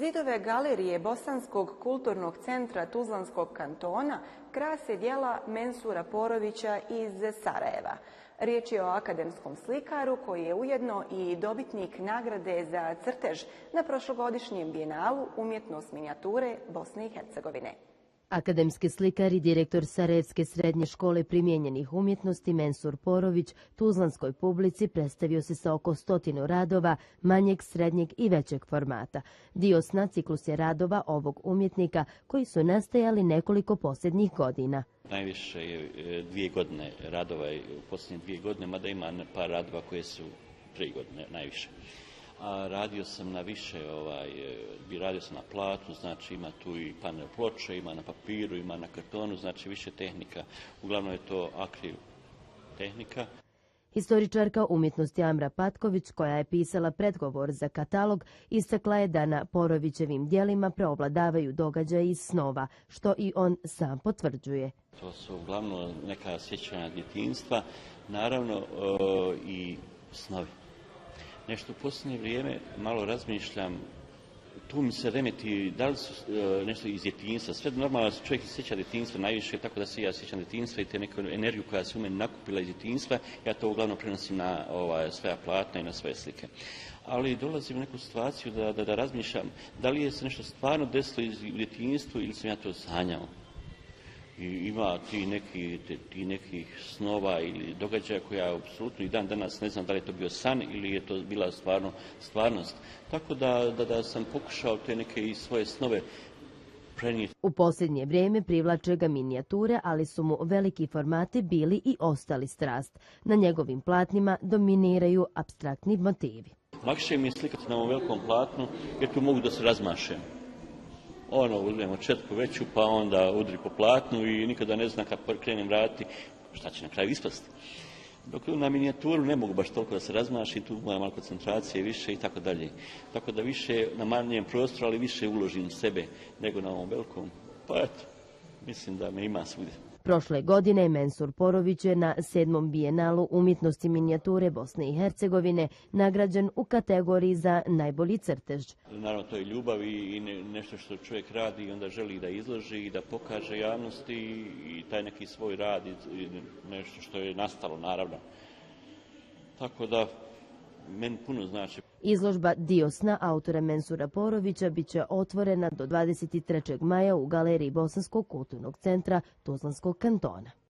Zidove galerije Bosanskog kulturnog centra Tuzlanskog kantona krase djela Mensura Porovića iz Sarajeva. Riječ je o akademskom slikaru koji je ujedno i dobitnik nagrade za crtež na prošlogodišnjem bijenalu Umjetnost minijature Bosne i Hercegovine. Akademski slikar i direktor Sarajevske srednje škole primijenjenih umjetnosti Mensur Porović tuzlanskoj publici predstavio se sa oko 100 radova manjeg, srednjeg i većeg formata. Dio sna ciklus je radova ovog umjetnika koji su nastajali nekoliko posljednjih godina. Najviše je 2 godine radova u posljednje 2 godine, mada ima par radova koje su 3 godine najviše. A radio sam na više, radio sam na platu, znači ima tu i panel ploče, ima na papiru, ima na kartonu, znači više tehnika. Uglavnom je to akril tehnika. Historičarka umjetnosti Amra Patković, koja je pisala predgovor za katalog, istakla je da na Porovićevim djelima preovladavaju događaji iz snova, što i on sam potvrđuje. To su uglavnom neka sjećanja djetinjstva, naravno i snovi. Nešto u posljednje vrijeme malo razmišljam, tu mi se remeti, da li su nešto iz djetinjstva, sve normalno da se čovjek sjeća djetinjstva najviše, tako da se ja sjećam djetinjstva i te neku energiju koja se u meni nakupila iz djetinjstva, ja to uglavnom prenosim na svoja platna i na svoje slike. Ali dolazim u neku situaciju da razmišljam, da li je se nešto stvarno desilo u djetinjstvu ili sam ja to sanjao. I ima ti nekih snova ili događaja koja apsolutno i dan danas ne znam da li je to bio san ili je to bila stvarnost. Tako da sam pokušao te neke i svoje snove prenijeti. U posljednje vrijeme privlače ga minijature, ali su mu veliki formati bili i ostali strast. Na njegovim platnima dominiraju apstraktni motivi. Lakše mi je slikati na ovom velikom platnu jer tu mogu da se razmašem. Uzmemo četku veću pa onda udri po platnu i nikada ne zna kad krenem raditi šta će na kraju ispasti. Dok na minijaturu ne mogu baš toliko da se razmaši, tu moja malo koncentracije više i tako dalje. Tako da više na manjem prostoru, ali više uložim sebe nego na ovom velikom. Pa eto, mislim da me ima svugdje. Prošle godine Mensur Porović je na 7. bijenalu umjetnosti minijature Bosne i Hercegovine nagrađen u kategoriji za najbolji crtež. Naravno, to je ljubav i nešto što čovjek radi i onda želi da izloži i da pokaže javnosti i taj neki svoj rad i nešto što je nastalo, naravno. Tako da meni puno znači. Izložba Dio sna autora Mensura Porovića bit će otvorena do 23. maja u galeriji Bosanskog kulturnog centra Tuzlanskog kantona.